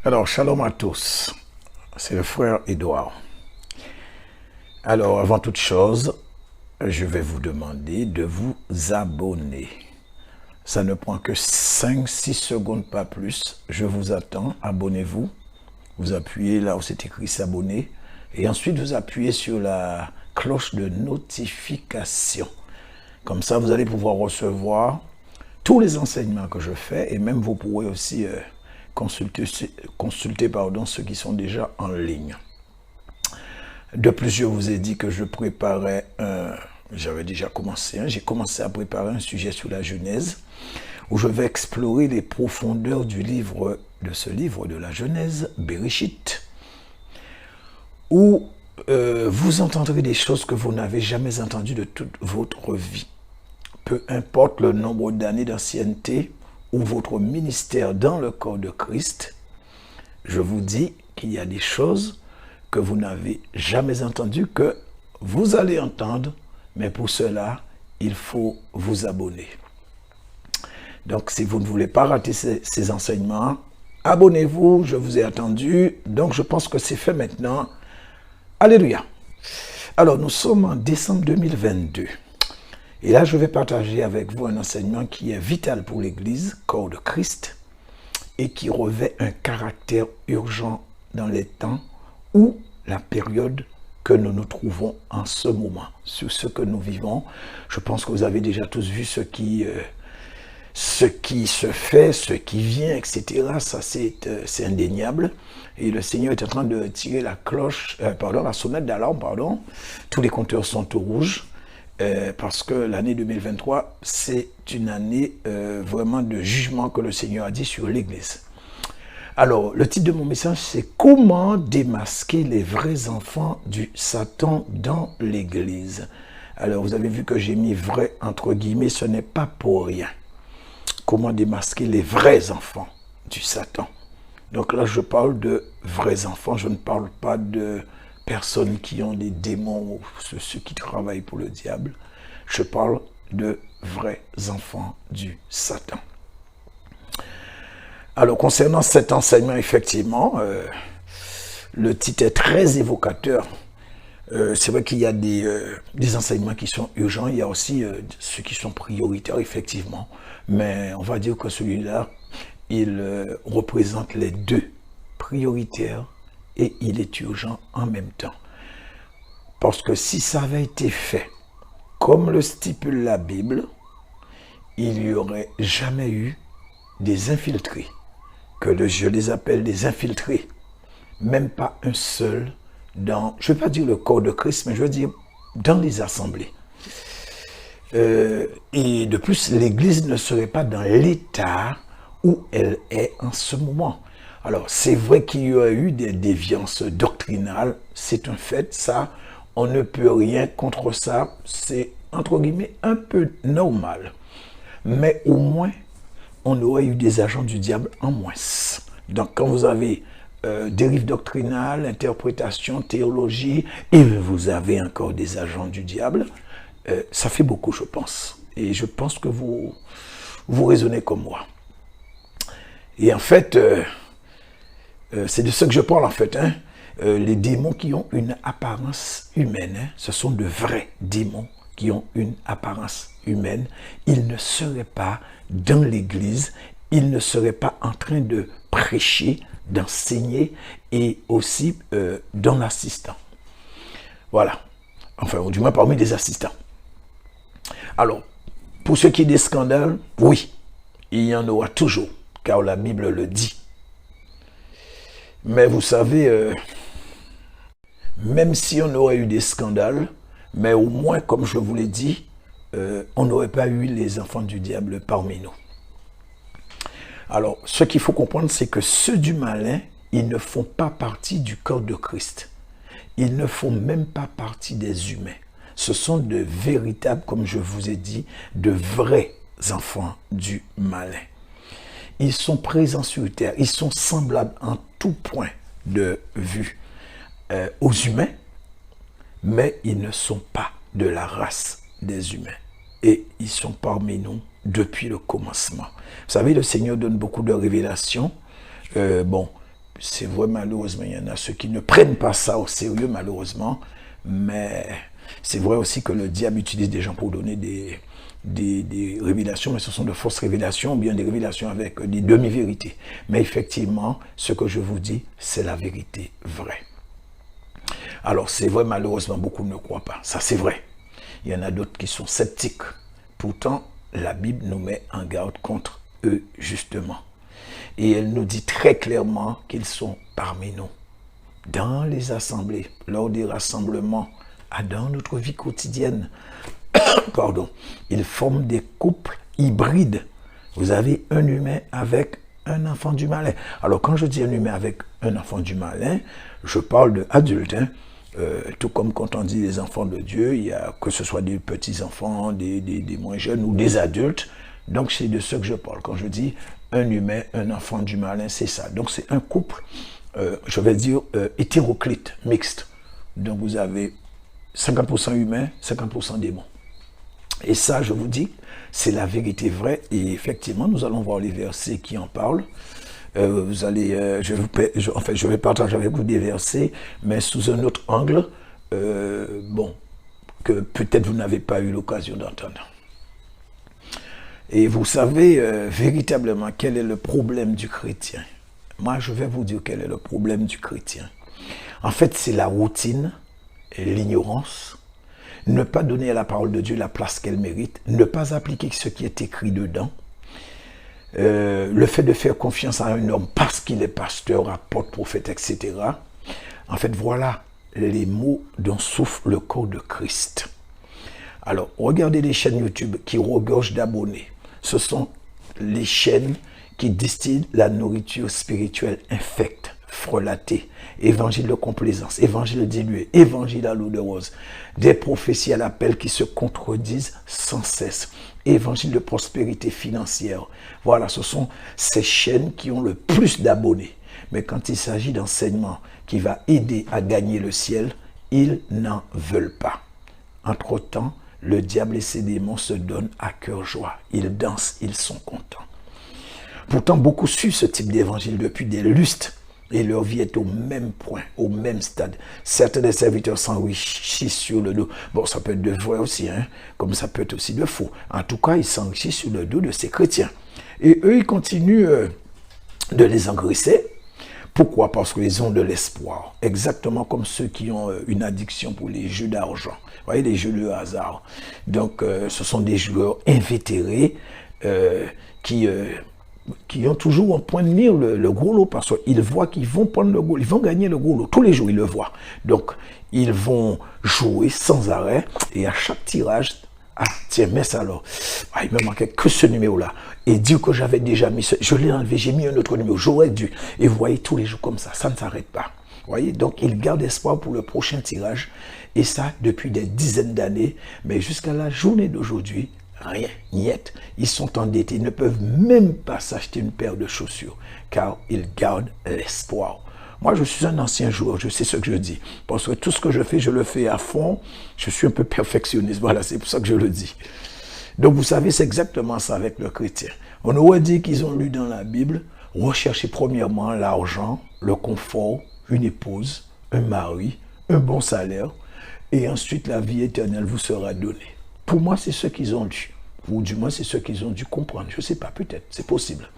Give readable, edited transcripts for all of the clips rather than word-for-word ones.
Alors, shalom à tous. C'est le frère Édouard. Alors, avant toute chose, je vais vous demander de vous abonner. Ça ne prend que 5-6 secondes, pas plus. Je vous attends. Abonnez-vous. Vous appuyez là où c'est écrit s'abonner. Et ensuite, vous appuyez sur la cloche de notification. Comme ça, vous allez pouvoir recevoir tous les enseignements que je fais. Et même, vous pourrez aussi consulter ceux qui sont déjà en ligne. De plus, je vous ai dit que je préparais j'avais déjà commencé, j'ai commencé à préparer un sujet sur la Genèse, où je vais explorer les profondeurs de ce livre de la Genèse, Bereshit, où vous entendrez des choses que vous n'avez jamais entendues de toute votre vie. Peu importe le nombre d'années d'ancienneté ou votre ministère dans le corps de Christ, je vous dis qu'il y a des choses que vous n'avez jamais entendues, que vous allez entendre, mais pour cela, il faut vous abonner. Donc, si vous ne voulez pas rater ces enseignements, abonnez-vous, je vous ai attendu, donc je pense que c'est fait maintenant. Alléluia. Alors, nous sommes en décembre 2022. Et là, je vais partager avec vous un enseignement qui est vital pour l'Église, corps de Christ, et qui revêt un caractère urgent dans les temps ou la période que nous nous trouvons en ce moment, sur ce que nous vivons. Je pense que vous avez déjà tous vu ce qui se fait, ce qui vient, etc. Ça, c'est indéniable. Et le Seigneur est en train de tirer la sonnette d'alarme, pardon. Tous les compteurs sont au rouge. Parce que l'année 2023, c'est une année vraiment de jugement que le Seigneur a dit sur l'Église. Alors, le titre de mon message, c'est « Comment démasquer les vrais enfants du Satan dans l'Église ?» Alors, vous avez vu que j'ai mis « vrai » entre guillemets, ce n'est pas pour rien. Comment démasquer les vrais enfants du Satan? Donc là, je parle de vrais enfants, je ne parle pas de personnes qui ont des démons ou ceux qui travaillent pour le diable. Je parle de vrais enfants du Satan. Alors, concernant cet enseignement, effectivement, le titre est très évocateur. C'est vrai qu'il y a des enseignements qui sont urgents, il y a aussi ceux qui sont prioritaires, effectivement. Mais on va dire que celui-là, il représente les deux, prioritaires et il est urgent en même temps. Parce que si ça avait été fait comme le stipule la Bible, il n'y aurait jamais eu des infiltrés, je les appelle des infiltrés, même pas un seul dans, je ne veux pas dire le corps de Christ, mais je veux dire dans les assemblées. Et de plus, l'Église ne serait pas dans l'état où elle est en ce moment. Alors, c'est vrai qu'il y a eu des déviances doctrinales, c'est un fait, ça, on ne peut rien contre ça, c'est, entre guillemets, un peu normal. Mais au moins, on aurait eu des agents du diable en moins. Donc, quand vous avez dérive doctrinale, interprétation, théologie, et vous avez encore des agents du diable, ça fait beaucoup, je pense. Et je pense que vous raisonnez comme moi. Et en fait, c'est de ce que je parle, en fait. Les démons qui ont une apparence humaine, ce sont de vrais démons qui ont une apparence humaine. Ils ne seraient pas dans l'Église, ils ne seraient pas en train de prêcher, d'enseigner et aussi dans l'assistant. Voilà. Enfin, ou du moins parmi les assistants. Alors, pour ce qui est des scandales, oui, il y en aura toujours, car la Bible le dit. Mais vous savez, même si on aurait eu des scandales, mais au moins, comme je vous l'ai dit, on n'aurait pas eu les enfants du diable parmi nous. Alors, ce qu'il faut comprendre, c'est que ceux du malin, ils ne font pas partie du corps de Christ. Ils ne font même pas partie des humains. Ce sont de véritables, comme je vous ai dit, de vrais enfants du malin. Ils sont présents sur terre, ils sont semblables en tout point de vue aux humains, mais ils ne sont pas de la race des humains. Et ils sont parmi nous depuis le commencement. Vous savez, le Seigneur donne beaucoup de révélations. c'est vrai, malheureusement, il y en a ceux qui ne prennent pas ça au sérieux, malheureusement. Mais c'est vrai aussi que le diable utilise des gens pour donner des révélations, mais ce sont de fausses révélations, ou bien des révélations avec des demi-vérités. Mais effectivement, ce que je vous dis, c'est la vérité vraie. Alors, c'est vrai, malheureusement, beaucoup ne croient pas. Ça, c'est vrai. Il y en a d'autres qui sont sceptiques. Pourtant, la Bible nous met en garde contre eux, justement. Et elle nous dit très clairement qu'ils sont parmi nous, dans les assemblées, lors des rassemblements, dans notre vie quotidienne. Pardon. Ils forment des couples hybrides. Vous avez un humain avec un enfant du malin. Alors, quand je dis un humain avec un enfant du malin, je parle d'adultes, hein. Tout comme quand on dit les enfants de Dieu, il y a que ce soit des petits-enfants, des moins jeunes ou des adultes. Donc, c'est de ce que je parle. Quand je dis un humain, un enfant du malin, c'est ça. Donc, c'est un couple, je vais dire, hétéroclite, mixte. Donc, vous avez 50% humain, 50% démons. Et ça, je vous dis, c'est la vérité vraie. Et effectivement, nous allons voir les versets qui en parlent. Vous allez, je vais partager avec vous des versets, mais sous un autre angle, bon, que peut-être vous n'avez pas eu l'occasion d'entendre. Et vous savez véritablement quel est le problème du chrétien. Moi, je vais vous dire quel est le problème du chrétien. En fait, c'est la routine, l'ignorance, ne pas donner à la parole de Dieu la place qu'elle mérite, ne pas appliquer ce qui est écrit dedans, le fait de faire confiance à un homme parce qu'il est pasteur, apôtre, prophète, etc. En fait, voilà les mots dont souffre le corps de Christ. Alors, regardez les chaînes YouTube qui regorgent d'abonnés. Ce sont les chaînes qui distillent la nourriture spirituelle infecte, frelatée, évangile de complaisance, évangile dilué, évangile à l'eau de rose, des prophéties à l'appel qui se contredisent sans cesse, évangile de prospérité financière. Voilà, ce sont ces chaînes qui ont le plus d'abonnés. Mais quand il s'agit d'enseignement qui va aider à gagner le ciel, ils n'en veulent pas. Entre-temps, le diable et ses démons se donnent à cœur joie. Ils dansent, ils sont contents. Pourtant, beaucoup suivent ce type d'évangile depuis des lustres et leur vie est au même point, au même stade. Certains des serviteurs s'enrichissent sur le dos. Bon, ça peut être de vrai aussi, hein, comme ça peut être aussi de faux. En tout cas, ils s'enrichissent sur le dos de ces chrétiens. Et eux, ils continuent de les engraisser. Pourquoi? Parce qu'ils ont de l'espoir. Exactement comme ceux qui ont une addiction pour les jeux d'argent. Vous voyez, les jeux de hasard. Donc, ce sont des joueurs invétérés qui ont toujours en point de mire le gros lot parce qu'ils voient qu'ils vont prendre le gros, ils vont gagner le gros lot. Tous les jours, ils le voient. Donc, ils vont jouer sans arrêt et à chaque tirage, ah, tiens, mais ça alors, ah, il me manquait que ce numéro-là. Et dire que j'avais déjà mis, je l'ai enlevé, j'ai mis un autre numéro, j'aurais dû. Et vous voyez, tous les jours comme ça ne s'arrête pas. Vous voyez, donc ils gardent espoir pour le prochain tirage. Et ça, depuis des dizaines d'années. Mais jusqu'à la journée d'aujourd'hui, rien, niet. Ils sont endettés, ils ne peuvent même pas s'acheter une paire de chaussures, car ils gardent l'espoir. Moi, je suis un ancien joueur, je sais ce que je dis. Parce que tout ce que je fais, je le fais à fond. Je suis un peu perfectionniste, voilà, c'est pour ça que je le dis. Donc, vous savez, c'est exactement ça avec le chrétien. On aurait dit qu'ils ont lu dans la Bible, recherchez premièrement l'argent, le confort, une épouse, un mari, un bon salaire, et ensuite la vie éternelle vous sera donnée. Pour moi, c'est ce qu'ils ont lu. Ou du moins, c'est ce qu'ils ont dû comprendre. Je ne sais pas, peut-être, c'est possible.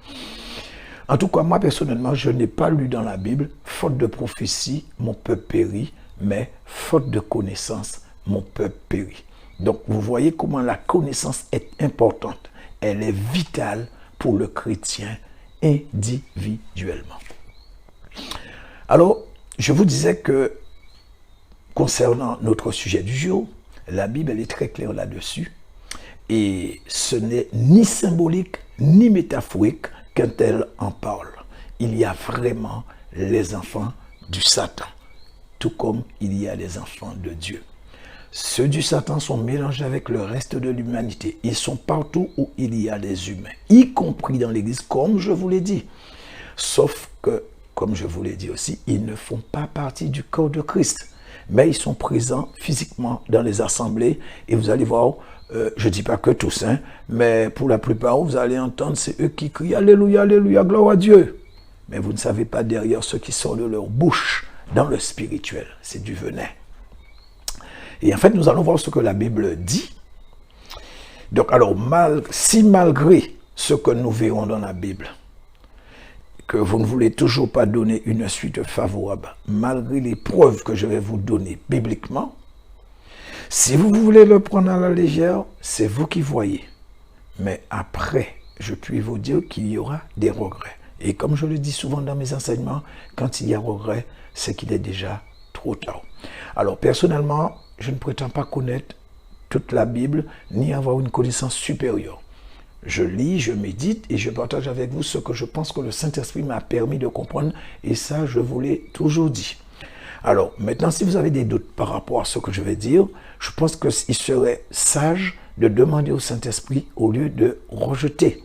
En tout cas, moi, personnellement, je n'ai pas lu dans la Bible, faute de prophétie, mon peuple périt, mais faute de connaissance, mon peuple périt. Donc, vous voyez comment la connaissance est importante. Elle est vitale pour le chrétien individuellement. Alors, je vous disais que, concernant notre sujet du jour, la Bible, elle est très claire là-dessus. Et ce n'est ni symbolique, ni métaphorique quand elle en parle. Il y a vraiment les enfants du Satan, tout comme il y a les enfants de Dieu. Ceux du Satan sont mélangés avec le reste de l'humanité. Ils sont partout où il y a des humains, y compris dans l'Église, comme je vous l'ai dit. Sauf que, comme je vous l'ai dit aussi, ils ne font pas partie du corps de Christ. Mais ils sont présents physiquement dans les assemblées. Et vous allez voir, je ne dis pas que tous, hein, mais pour la plupart, vous allez entendre, c'est eux qui crient « Alléluia, Alléluia, gloire à Dieu ». mais vous ne savez pas derrière ce qui sort de leur bouche dans le spirituel. C'est du venin. Et en fait, nous allons voir ce que la Bible dit. Donc, alors, si malgré ce que nous verrons dans la Bible, que vous ne voulez toujours pas donner une suite favorable, malgré les preuves que je vais vous donner bibliquement, si vous voulez le prendre à la légère, c'est vous qui voyez. Mais après, je puis vous dire qu'il y aura des regrets. Et comme je le dis souvent dans mes enseignements, quand il y a regret, c'est qu'il est déjà trop tard. Alors, personnellement, je ne prétends pas connaître toute la Bible, ni avoir une connaissance supérieure. Je lis, je médite et je partage avec vous ce que je pense que le Saint-Esprit m'a permis de comprendre. Et ça, je vous l'ai toujours dit. Alors, maintenant, si vous avez des doutes par rapport à ce que je vais dire, je pense qu'il serait sage de demander au Saint-Esprit au lieu de rejeter.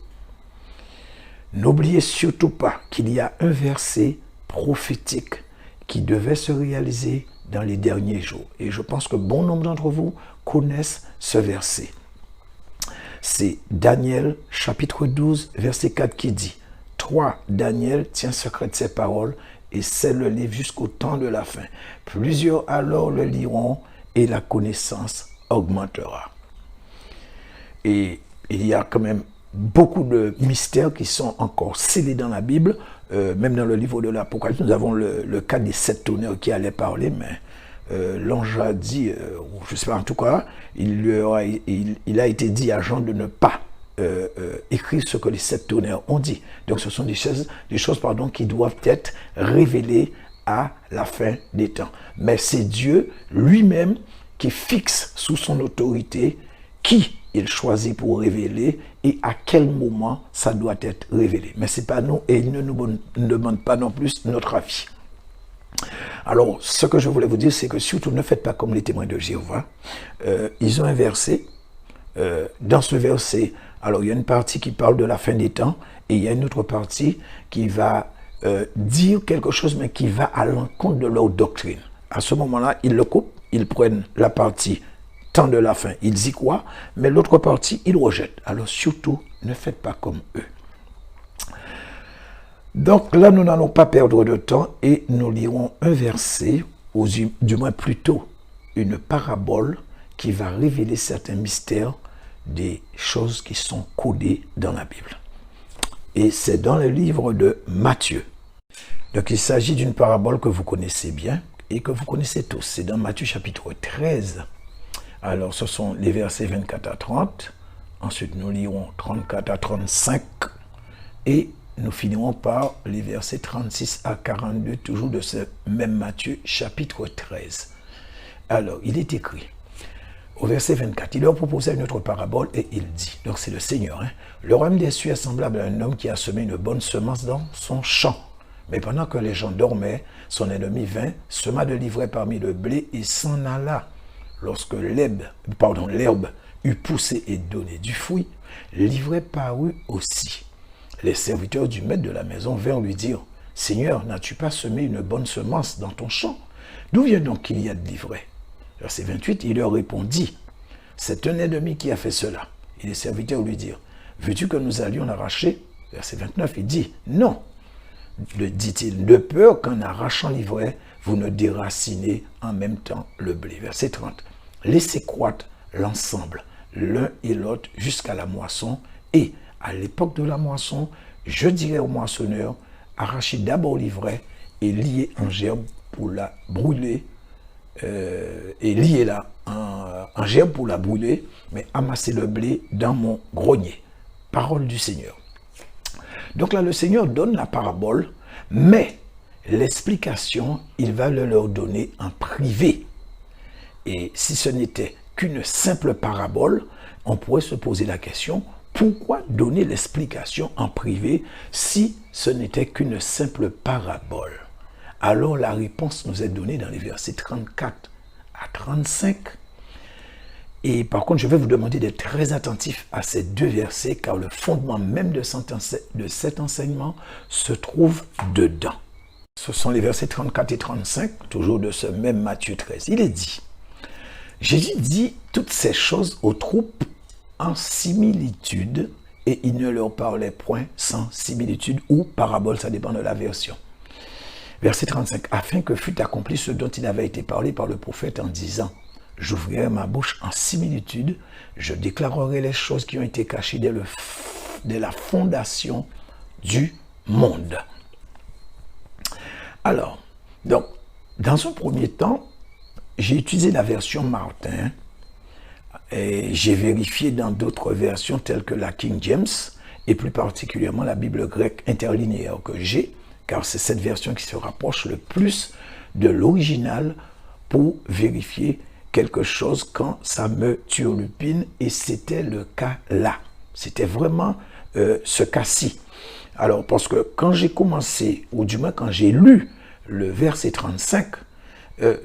N'oubliez surtout pas qu'il y a un verset prophétique qui devait se réaliser dans les derniers jours. Et je pense que bon nombre d'entre vous connaissent ce verset. C'est Daniel, chapitre 12, verset 4 qui dit « Toi, Daniel, tiens secret de ces paroles et scelle le livre jusqu'au temps de la fin. Plusieurs alors le liront et la connaissance augmentera. » Et il y a quand même beaucoup de mystères qui sont encore scellés dans la Bible. Même dans le livre de l'Apocalypse, nous avons le cas des 7 tonnerres qui allaient parler, mais l'ange a dit, je ne sais pas en tout cas, il a été dit à Jean de ne pas écrire ce que les 7 tonnerres ont dit. Donc ce sont des choses qui doivent être révélées à la fin des temps. Mais c'est Dieu lui-même qui fixe sous son autorité qui il choisit pour révéler et à quel moment ça doit être révélé. Mais ce n'est pas nous et il ne nous demande pas non plus notre avis. Alors, ce que je voulais vous dire, c'est que surtout ne faites pas comme les témoins de Jéhovah. Ils ont un verset. Dans ce verset, alors il y a une partie qui parle de la fin des temps et il y a une autre partie qui va dire quelque chose mais qui va à l'encontre de leur doctrine. À ce moment-là, ils le coupent, ils prennent la partie temps de la fin, ils y croient, mais l'autre partie, ils rejettent. Alors surtout, ne faites pas comme eux. Donc là, nous n'allons pas perdre de temps et nous lirons un verset, ou du moins plutôt une parabole qui va révéler certains mystères des choses qui sont codées dans la Bible. Et c'est dans le livre de Matthieu. Donc il s'agit d'une parabole que vous connaissez bien et que vous connaissez tous. C'est dans Matthieu chapitre 13. Alors ce sont les versets 24 à 30. Ensuite nous lirons 34 à 35 et nous finirons par les versets 36 à 42, toujours de ce même Matthieu, chapitre 13. Alors, il est écrit, au verset 24, il leur proposa une autre parabole et il dit, donc c'est le Seigneur, le royaume des cieux est semblable à un homme qui a semé une bonne semence dans son champ. Mais pendant que les gens dormaient, son ennemi vint, sema de l'ivraie parmi le blé et s'en alla. Lorsque l'herbe eut poussé et donné du fruit, l'ivraie parut aussi. Les serviteurs du maître de la maison vinrent lui dire, « Seigneur, n'as-tu pas semé une bonne semence dans ton champ? D'où vient donc qu'il y a de l'ivraie » Verset 28, il leur répondit, « C'est un ennemi qui a fait cela. » Et les serviteurs lui dirent, « Veux-tu que nous allions l'arracher » Verset 29, il dit, « Non. » dit-il, « De peur qu'en arrachant l'ivraie, vous ne déracinez en même temps le blé. » Verset 30, « Laissez croître l'ensemble, l'un et l'autre, jusqu'à la moisson, et à l'époque de la moisson, je dirai au moissonneur, arrachez d'abord l'ivraie et liez en gerbe pour la brûler, et liez-la en gerbe pour la brûler, mais amassez le blé dans mon grenier. Parole du Seigneur. Donc là, le Seigneur donne la parabole, mais l'explication, il va le leur donner en privé. Et si ce n'était qu'une simple parabole, on pourrait se poser la question, pourquoi donner l'explication en privé si ce n'était qu'une simple parabole? Alors la réponse nous est donnée dans les versets 34 à 35. Et par contre, je vais vous demander d'être très attentif à ces deux versets, car le fondement même de cet enseignement se trouve dedans. Ce sont les versets 34 et 35, toujours de ce même Matthieu 13. Il est dit, Jésus dit toutes ces choses aux troupes en similitude et il ne leur parlait point sans similitude ou parabole, ça dépend de la version. Verset 35, afin que fût accompli ce dont il avait été parlé par le prophète en disant, j'ouvrirai ma bouche en similitude, je déclarerai les choses qui ont été cachées dès la fondation du monde. Alors, donc, dans un premier temps, j'ai utilisé la version Martin et j'ai vérifié dans d'autres versions telles que la King James et plus particulièrement la Bible grecque interlinéaire que j'ai, car c'est cette version qui se rapproche le plus de l'original pour vérifier quelque chose quand ça me turlupine, et c'était le cas là. C'était vraiment ce cas-ci. Alors, parce que quand j'ai commencé, ou du moins quand j'ai lu le verset 35,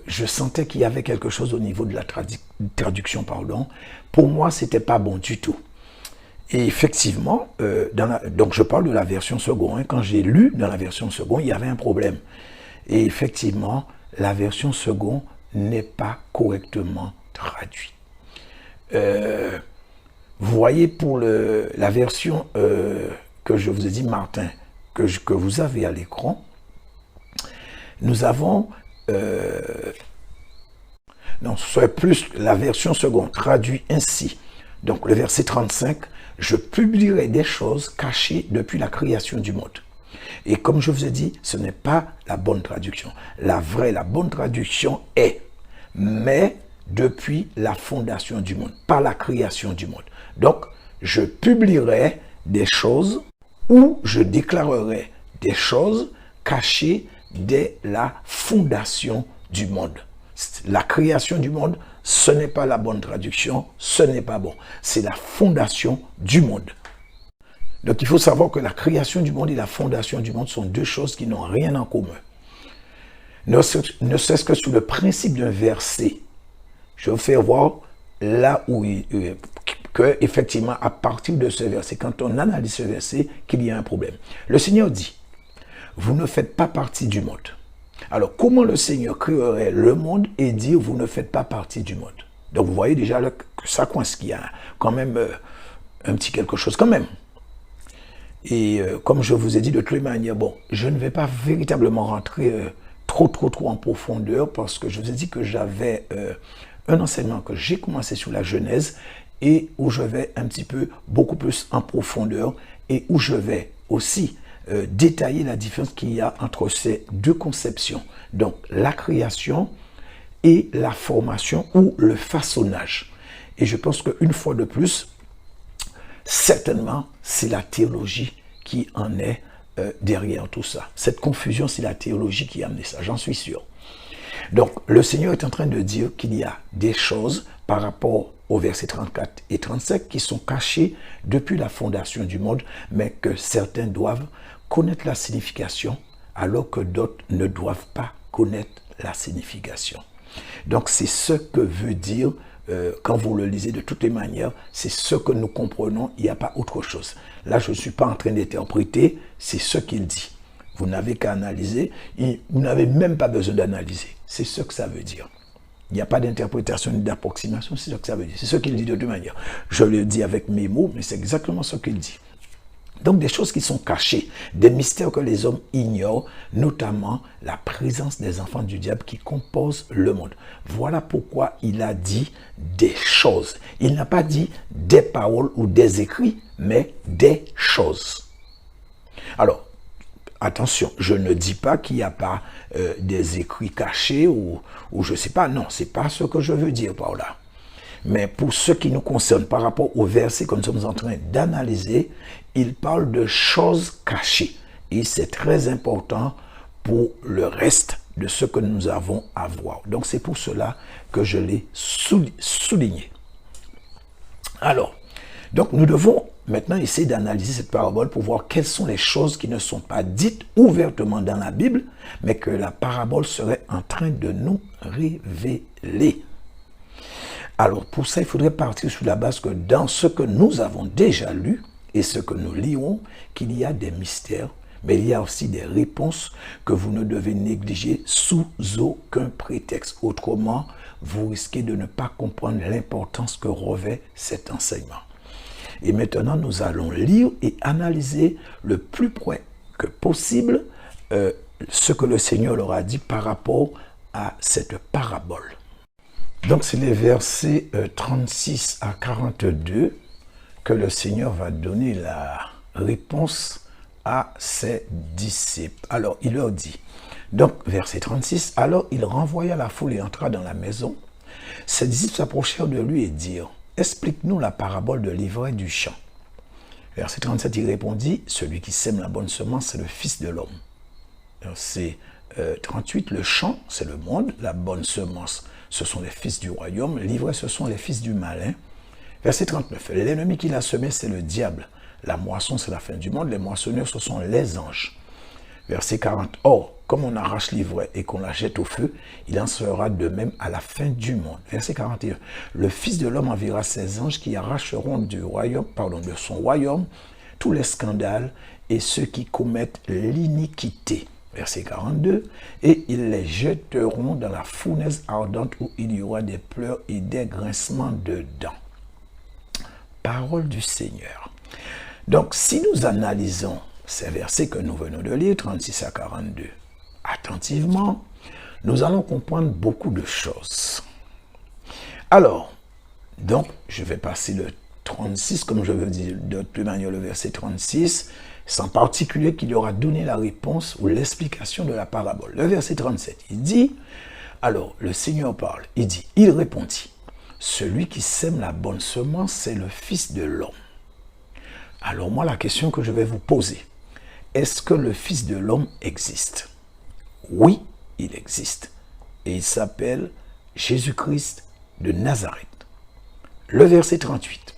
je sentais qu'il y avait quelque chose au niveau de la traduction, pardon. Pour moi, c'était pas bon du tout. Et effectivement, donc je parle de la version seconde. Hein, quand j'ai lu dans la version seconde, il y avait un problème. Et effectivement, la version seconde n'est pas correctement traduite. Vous voyez, pour la version que je vous ai dit, Martin, que vous avez à l'écran, nous avons... non, ce serait plus la version seconde, traduit ainsi. Donc le verset 35, je publierai des choses cachées depuis la création du monde. Et comme je vous ai dit, ce n'est pas la bonne traduction. La bonne traduction est, mais depuis la fondation du monde, pas la création du monde. Donc, je publierai des choses ou je déclarerai des choses cachées dès la fondation du monde. La création du monde, ce n'est pas la bonne traduction, ce n'est pas bon. C'est la fondation du monde. Donc il faut savoir que la création du monde et la fondation du monde sont deux choses qui n'ont rien en commun. Ne serait-ce que sous le principe d'un verset, je vais vous faire voir là où que effectivement à partir de ce verset, quand on analyse ce verset, qu'il y a un problème. Le Seigneur dit, vous ne faites pas partie du monde. Alors, comment le Seigneur créerait le monde et dire vous ne faites pas partie du monde? Donc, vous voyez déjà là que ça coince, qu'il y a quand même un petit quelque chose quand même. Et comme je vous ai dit de toutes les manières, bon, je ne vais pas véritablement rentrer trop en profondeur parce que je vous ai dit que j'avais un enseignement que j'ai commencé sur la Genèse et où je vais un petit peu beaucoup plus en profondeur et où je vais aussi détailler la différence qu'il y a entre ces deux conceptions. Donc, la création et la formation ou le façonnage. Et je pense qu'une fois de plus, certainement, c'est la théologie qui en est derrière tout ça. Cette confusion, c'est la théologie qui a amené ça, j'en suis sûr. Donc, le Seigneur est en train de dire qu'il y a des choses par rapport au verset 34 et 35 qui sont cachées depuis la fondation du monde, mais que certains doivent connaître la signification, alors que d'autres ne doivent pas connaître la signification. Donc, c'est ce que veut dire, quand vous le lisez de toutes les manières, c'est ce que nous comprenons, il n'y a pas autre chose. Là, je ne suis pas en train d'interpréter, c'est ce qu'il dit. Vous n'avez qu'à analyser, vous n'avez même pas besoin d'analyser. C'est ce que ça veut dire. Il n'y a pas d'interprétation ni d'approximation, c'est ce que ça veut dire. C'est ce qu'il dit de toute manière. Je le dis avec mes mots, mais c'est exactement ce qu'il dit. Donc des choses qui sont cachées, des mystères que les hommes ignorent, notamment la présence des enfants du diable qui composent le monde. Voilà pourquoi il a dit des choses. Il n'a pas dit des paroles ou des écrits, mais des choses. Alors, attention, je ne dis pas qu'il n'y a pas des écrits cachés ou je ne sais pas. Non, ce n'est pas ce que je veux dire par là. Mais pour ce qui nous concerne, par rapport au verset que nous sommes en train d'analyser, il parle de choses cachées. Et c'est très important pour le reste de ce que nous avons à voir. Donc c'est pour cela que je l'ai souligné. Alors, donc nous devons maintenant essayer d'analyser cette parabole pour voir quelles sont les choses qui ne sont pas dites ouvertement dans la Bible, mais que la parabole serait en train de nous révéler. Alors pour ça, il faudrait partir sur la base que dans ce que nous avons déjà lu et ce que nous lirons, qu'il y a des mystères, mais il y a aussi des réponses que vous ne devez négliger sous aucun prétexte. Autrement, vous risquez de ne pas comprendre l'importance que revêt cet enseignement. Et maintenant, nous allons lire et analyser le plus près que possible ce que le Seigneur leur a dit par rapport à cette parabole. Donc, c'est les versets 36 à 42 que le Seigneur va donner la réponse à ses disciples. Alors, il leur dit, donc, verset 36, alors il renvoya la foule et entra dans la maison. Ses disciples s'approchèrent de lui et dirent, explique-nous la parabole de l'ivraie du champ. Verset 37, il répondit, celui qui sème la bonne semence, c'est le Fils de l'homme. Verset 38, le champ, c'est le monde, la bonne semence, ce sont les fils du royaume, l'ivraie, ce sont les fils du malin. Verset 39, l'ennemi qui l'a semé, c'est le diable. La moisson, c'est la fin du monde, les moissonneurs, ce sont les anges. Verset 40, or, comme on arrache l'ivraie et qu'on la jette au feu, il en sera de même à la fin du monde. Verset 41, le Fils de l'homme enverra ses anges qui arracheront de son royaume tous les scandales et ceux qui commettent l'iniquité. Verset 42, et ils les jetteront dans la fournaise ardente où il y aura des pleurs et des grincements de dents. Parole du Seigneur. Donc, si nous analysons ces versets que nous venons de lire, 36 à 42, attentivement, nous allons comprendre beaucoup de choses. Alors, donc, je vais passer le 36, comme je veux dire de toute manière le verset 36, sans particulier qu'il aura donné la réponse ou l'explication de la parabole. Le verset 37, il dit, alors le Seigneur parle, il dit, il répondit, celui qui sème la bonne semence, c'est le Fils de l'homme. Alors moi, la question que je vais vous poser, est-ce que le Fils de l'homme existe? Oui, il existe. Et il s'appelle Jésus-Christ de Nazareth. Le verset 38.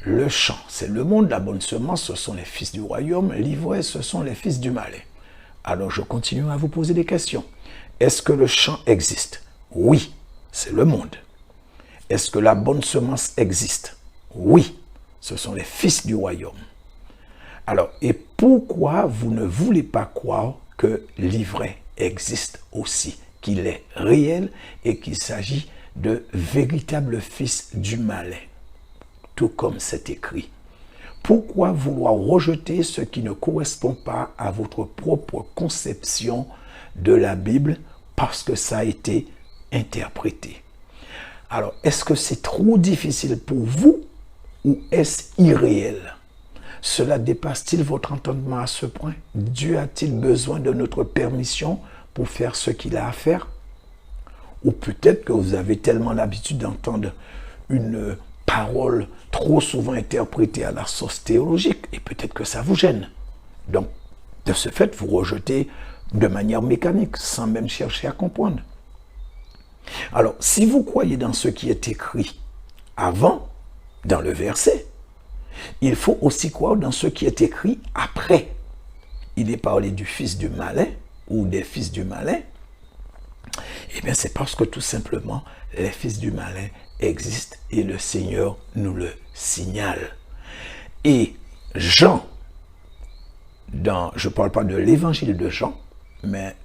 Le champ, c'est le monde, la bonne semence, ce sont les fils du royaume, l'ivraie, ce sont les fils du malin. Alors je continue à vous poser des questions. Est-ce que le champ existe? Oui, c'est le monde. Est-ce que la bonne semence existe? Oui, ce sont les fils du royaume. Alors, et pourquoi vous ne voulez pas croire que l'ivraie existe aussi, qu'il est réel et qu'il s'agit de véritables fils du malin, tout comme c'est écrit? Pourquoi vouloir rejeter ce qui ne correspond pas à votre propre conception de la Bible parce que ça a été interprété? Alors, est-ce que c'est trop difficile pour vous ou est-ce irréel? Cela dépasse-t-il votre entendement à ce point? Dieu a-t-il besoin de notre permission pour faire ce qu'il a à faire? Ou peut-être que vous avez tellement l'habitude d'entendre une parole trop souvent interprétée à la sauce théologique et peut-être que ça vous gêne. Donc, de ce fait, vous rejetez de manière mécanique sans même chercher à comprendre. Alors, si vous croyez dans ce qui est écrit avant, dans le verset, il faut aussi croire dans ce qui est écrit après. Il est parlé du fils du malin ou des fils du malin. Eh bien, c'est parce que tout simplement, les fils du malin existent et le Seigneur nous le signale. Et Jean, je ne parle pas de l'évangile de Jean, mais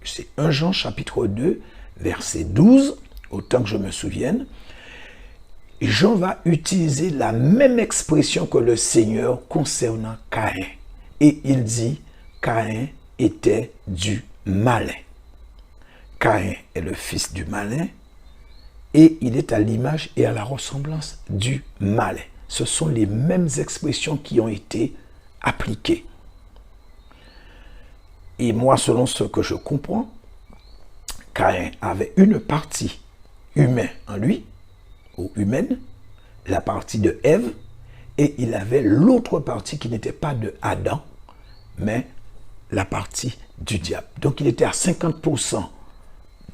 c'est 1 Jean chapitre 2, verset 12, autant que je me souvienne, Jean va utiliser la même expression que le Seigneur concernant Caïn. Et il dit, Caïn était du malin. Caïn est le fils du malin et il est à l'image et à la ressemblance du malin. Ce sont les mêmes expressions qui ont été appliquées. Et moi, selon ce que je comprends, Caïn avait une partie humaine en lui, ou humaine, la partie de Ève, et il avait l'autre partie qui n'était pas de Adam, mais la partie du diable. Donc il était à 50%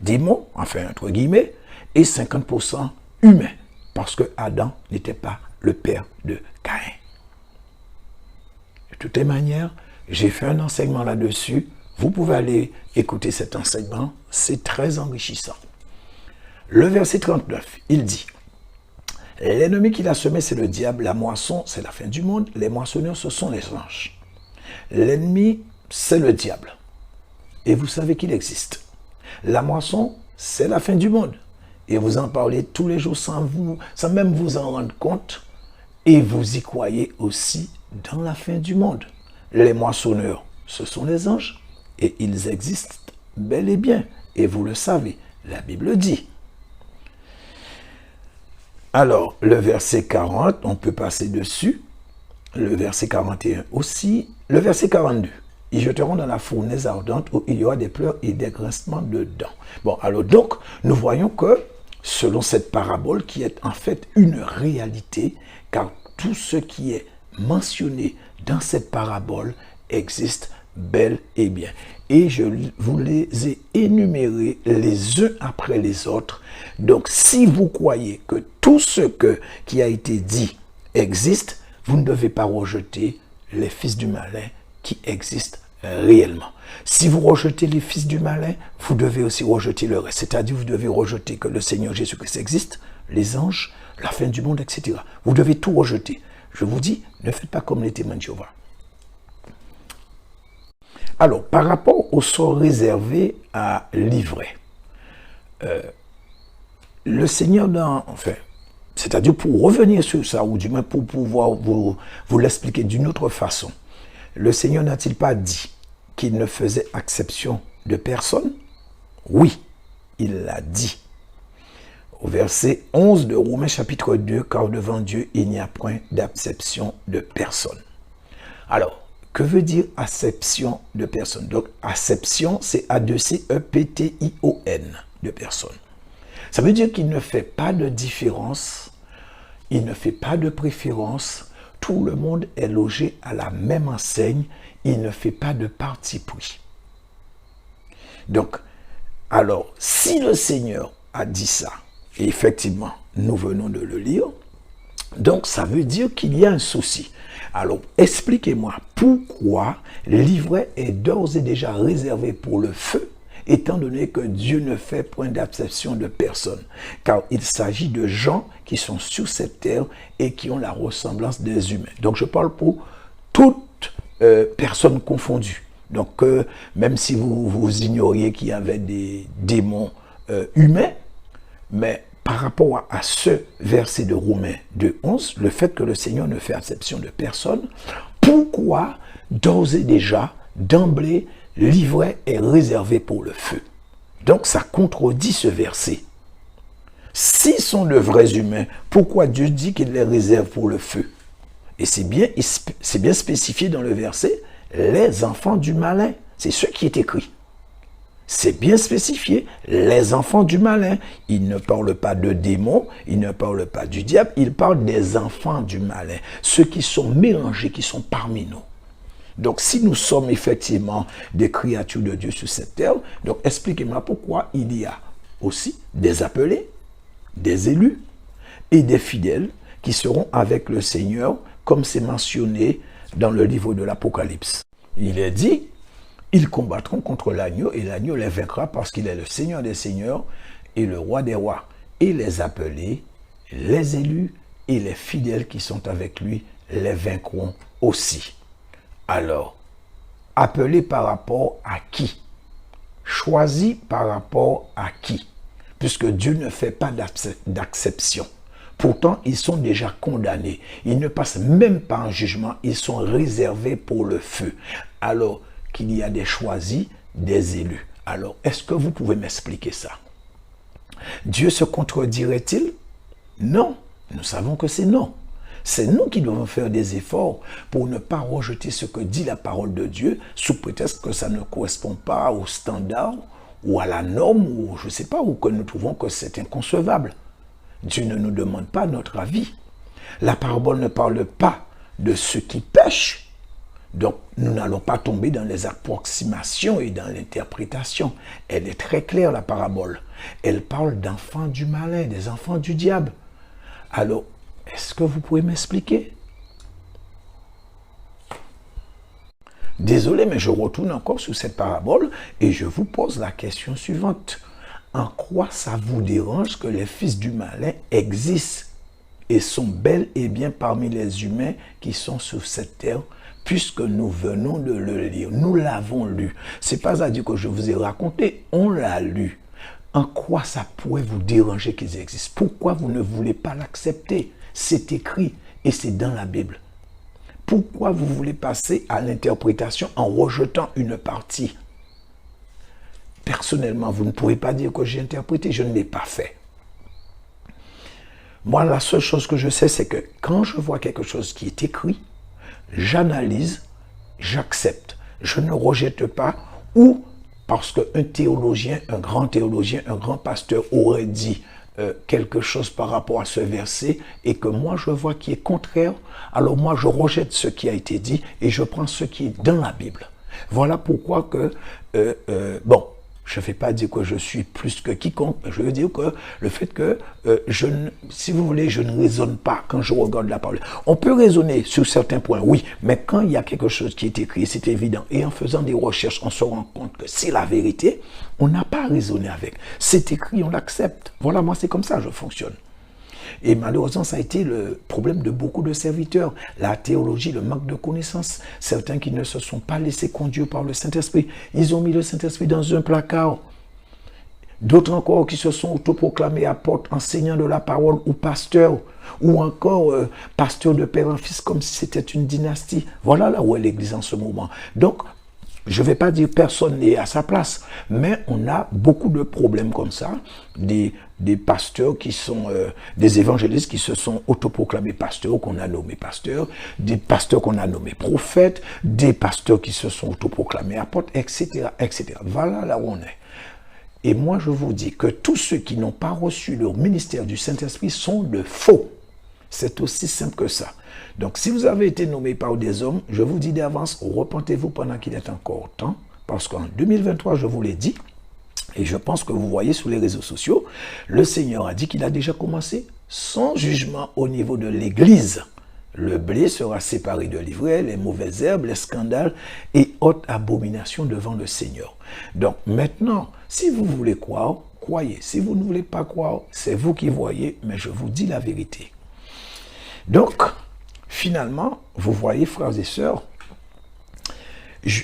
démon, enfin entre guillemets, et 50% humain, parce que Adam n'était pas le père de Caïn. De toutes les manières, j'ai fait un enseignement là-dessus. Vous pouvez aller écouter cet enseignement, c'est très enrichissant. Le verset 39, il dit, l'ennemi qui l'a semé, c'est le diable, la moisson, c'est la fin du monde, les moissonneurs, ce sont les anges. L'ennemi, c'est le diable. Et vous savez qu'il existe. La moisson, c'est la fin du monde. Et vous en parlez tous les jours sans même vous en rendre compte. Et vous y croyez aussi dans la fin du monde. Les moissonneurs, ce sont les anges, et ils existent bel et bien. Et vous le savez, la Bible dit. Alors, le verset 40, on peut passer dessus. Le verset 41 aussi. Le verset 42. Ils jeteront dans la fournaise ardente où il y aura des pleurs et des grincements de dents. Bon, alors donc, nous voyons que, selon cette parabole, qui est en fait une réalité, car tout ce qui est mentionné dans cette parabole existe bel et bien. Et je vous les ai énumérés les uns après les autres. Donc, si vous croyez que tout ce qui a été dit existe, vous ne devez pas rejeter les fils du malin qui existent réellement. Si vous rejetez les fils du malin, vous devez aussi rejeter le reste. C'est-à-dire, vous devez rejeter que le Seigneur Jésus-Christ existe, les anges, la fin du monde, etc. Vous devez tout rejeter. Je vous dis, ne faites pas comme les témoins de Jéhovah. Alors, par rapport au sort réservé à l'ivraie, le Seigneur, c'est-à-dire pour revenir sur ça, ou du moins pour pouvoir vous l'expliquer d'une autre façon, le Seigneur n'a-t-il pas dit qu'il ne faisait exception de personne? Oui, il l'a dit. Au verset 11 de Romains chapitre 2, car devant Dieu, il n'y a point d'acception de personne. Alors, que veut dire acception de personne? Donc, acception, c'est A-2-C-E-P-T-I-O-N, de personne. Ça veut dire qu'il ne fait pas de différence, il ne fait pas de préférence, tout le monde est logé à la même enseigne, il ne fait pas de parti pris. Donc, alors, si le Seigneur a dit ça, et effectivement, nous venons de le lire, donc ça veut dire qu'il y a un souci. Alors, expliquez-moi pourquoi l'ivraie est d'ores et déjà réservé pour le feu, étant donné que Dieu ne fait point d'acception de personne, car il s'agit de gens qui sont sur cette terre et qui ont la ressemblance des humains. Donc, je parle pour toutes personnes confondues. Donc, même si vous ignoriez qu'il y avait des démons humains, mais par rapport à ce verset de Romains 2:11, le fait que le Seigneur ne fait exception de personne, pourquoi d'ores et déjà, d'emblée, l'ivraie est réservée pour le feu? Donc ça contredit ce verset. S'ils sont de vrais humains, pourquoi Dieu dit qu'il les réserve pour le feu? Et c'est bien spécifié dans le verset, les enfants du malin. C'est ce qui est écrit. C'est bien spécifié, les enfants du malin. Il ne parle pas de démons, il ne parle pas du diable, il parle des enfants du malin, ceux qui sont mélangés, qui sont parmi nous. Donc, si nous sommes effectivement des créatures de Dieu sur cette terre, donc expliquez-moi pourquoi il y a aussi des appelés, des élus et des fidèles qui seront avec le Seigneur, comme c'est mentionné dans le livre de l'Apocalypse. Il est dit, ils combattront contre l'agneau et l'agneau les vaincra parce qu'il est le Seigneur des seigneurs et le roi des rois. Et les appelés, les élus et les fidèles qui sont avec lui les vaincront aussi. Alors, appelés par rapport à qui? Choisis par rapport à qui? Puisque Dieu ne fait pas d'acception. Pourtant, ils sont déjà condamnés. Ils ne passent même pas en jugement. Ils sont réservés pour le feu. Alors qu'il y a des choisis, des élus. Alors, est-ce que vous pouvez m'expliquer ça? Dieu se contredirait-il? Non. Nous savons que c'est non. C'est nous qui devons faire des efforts pour ne pas rejeter ce que dit la parole de Dieu sous prétexte que ça ne correspond pas au standard ou à la norme ou je ne sais pas, ou que nous trouvons que c'est inconcevable. Dieu ne nous demande pas notre avis. La parabole ne parle pas de ceux qui pêchent. Donc, nous n'allons pas tomber dans les approximations et dans l'interprétation. Elle est très claire, la parabole. Elle parle d'enfants du malin, des enfants du diable. Alors, est-ce que vous pouvez m'expliquer? Désolé, mais je retourne encore sur cette parabole et je vous pose la question suivante. En quoi ça vous dérange que les fils du malin existent et sont bel et bien parmi les humains qui sont sur cette terre, puisque nous venons de le lire, nous l'avons lu. C'est pas à dire que je vous ai raconté, on l'a lu. En quoi ça pourrait vous déranger qu'ils existent? Pourquoi vous ne voulez pas l'accepter? C'est écrit, et c'est dans la Bible. Pourquoi vous voulez passer à l'interprétation en rejetant une partie? Personnellement, vous ne pouvez pas dire que j'ai interprété, je ne l'ai pas fait. Moi, la seule chose que je sais, c'est que quand je vois quelque chose qui est écrit, j'analyse, j'accepte. Je ne rejette pas, ou parce qu'un théologien, un grand pasteur aurait dit quelque chose par rapport à ce verset et que moi je vois qui est contraire, alors moi je rejette ce qui a été dit et je prends ce qui est dans la Bible. Voilà pourquoi que, bon, je ne vais pas dire que je suis plus que quiconque, mais je veux dire que le fait que, si vous voulez, je ne raisonne pas quand je regarde la parole. On peut raisonner sur certains points, oui, mais quand il y a quelque chose qui est écrit, c'est évident, et en faisant des recherches, on se rend compte que c'est la vérité, on n'a pas à raisonner avec. C'est écrit, on l'accepte. Voilà, moi c'est comme ça que je fonctionne. Et malheureusement, ça a été le problème de beaucoup de serviteurs. La théologie, le manque de connaissances. Certains qui ne se sont pas laissés conduire par le Saint-Esprit. Ils ont mis le Saint-Esprit dans un placard. D'autres encore qui se sont autoproclamés apôtres, enseignants de la parole ou pasteurs. Ou encore pasteurs de père en fils comme si c'était une dynastie. Voilà là où est l'Église en ce moment. Donc, je ne vais pas dire personne n'est à sa place, mais on a beaucoup de problèmes comme ça, des pasteurs qui sont, des évangélistes qui se sont autoproclamés pasteurs, qu'on a nommés pasteurs, des pasteurs qu'on a nommés prophètes, des pasteurs qui se sont autoproclamés apôtres, etc., etc. Voilà là où on est. Et moi, je vous dis que tous ceux qui n'ont pas reçu le ministère du Saint-Esprit sont de faux. C'est aussi simple que ça. Donc, si vous avez été nommé par des hommes, je vous dis d'avance, repentez-vous pendant qu'il est encore temps, parce qu'en 2023, je vous l'ai dit, et je pense que vous voyez sur les réseaux sociaux, le Seigneur a dit qu'il a déjà commencé son jugement au niveau de l'Église. Le blé sera séparé de l'ivraie, les mauvaises herbes, les scandales et haute abomination devant le Seigneur. Donc maintenant, si vous voulez croire, croyez. Si vous ne voulez pas croire, c'est vous qui voyez, mais je vous dis la vérité. Donc, finalement, vous voyez, frères et sœurs,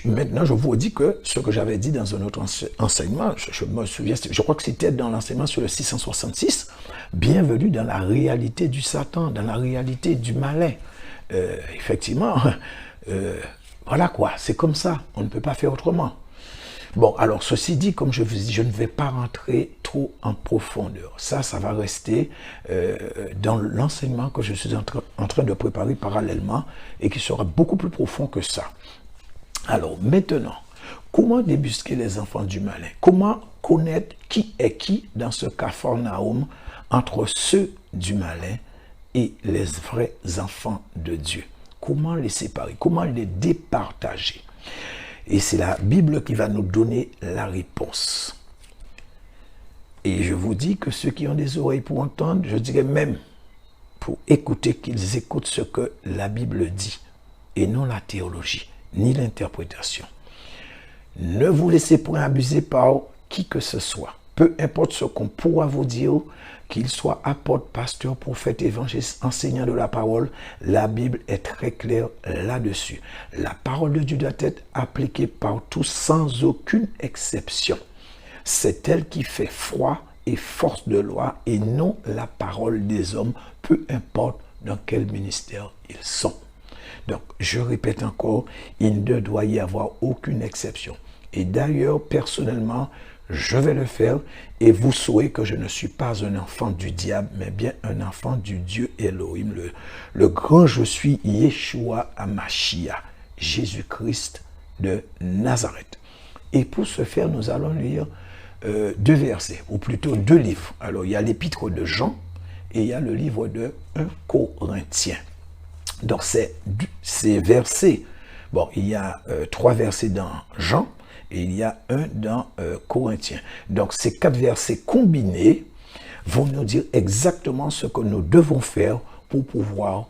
maintenant je vous dis que ce que j'avais dit dans un autre enseignement, je me souviens, je crois que c'était dans l'enseignement sur le 666, bienvenue dans la réalité du Satan, dans la réalité du malin. Effectivement, voilà quoi, c'est comme ça, on ne peut pas faire autrement. Bon, alors, ceci dit, comme je vous dis, je ne vais pas rentrer trop en profondeur. Ça va rester dans l'enseignement que je suis en train de préparer parallèlement et qui sera beaucoup plus profond que ça. Alors, maintenant, comment débusquer les enfants du malin? Comment connaître qui est qui dans ce capharnaüm entre ceux du malin et les vrais enfants de Dieu? Comment les séparer? Comment les départager? Et c'est la Bible qui va nous donner la réponse. Et je vous dis que ceux qui ont des oreilles pour entendre, je dirais même pour écouter, qu'ils écoutent ce que la Bible dit, et non la théologie, ni l'interprétation. Ne vous laissez point abuser par qui que ce soit. Peu importe ce qu'on pourra vous dire, qu'il soit apôtre, pasteur, prophète, évangéliste, enseignant de la parole, la Bible est très claire là-dessus. La parole de Dieu doit être appliquée par tous sans aucune exception. C'est elle qui fait foi et force de loi et non la parole des hommes, peu importe dans quel ministère ils sont. Donc, je répète encore, il ne doit y avoir aucune exception. Et d'ailleurs, personnellement, je vais le faire et vous saurez que je ne suis pas un enfant du diable, mais bien un enfant du Dieu Elohim, le grand je suis, Yeshua HaMashiach, Jésus-Christ de Nazareth. Et pour ce faire, nous allons lire deux versets, ou plutôt deux livres. Alors, il y a l'épître de Jean et il y a le livre de 1 Corinthiens. Donc, ces versets, bon, il y a 3 versets dans Jean, et il y a un dans Corinthiens. Donc, ces 4 versets combinés vont nous dire exactement ce que nous devons faire pour pouvoir